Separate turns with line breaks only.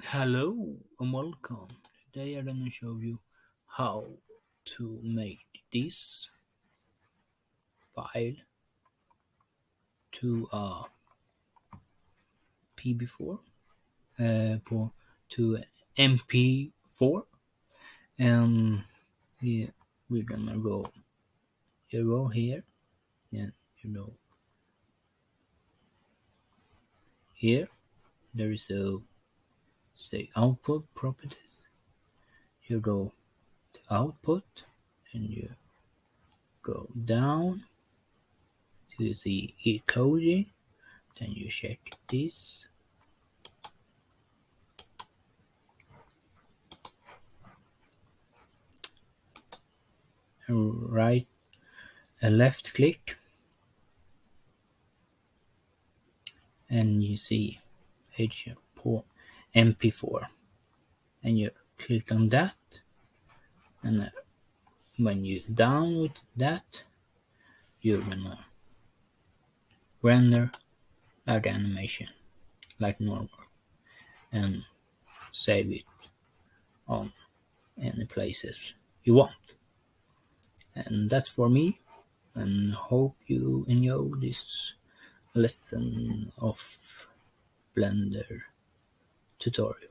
Hello and welcome. Today I'm gonna show you how to make this file to PB4 to mp4 and here we're gonna go here and here there is a say output properties. You go to output and you go down to the encoding, then you check this. Right a left click and you see mp4 and you click on that, and when you download that you're gonna render that animation like normal and save it on any places you want. And that's for me, and hope you enjoy this lesson of Blender tutorial.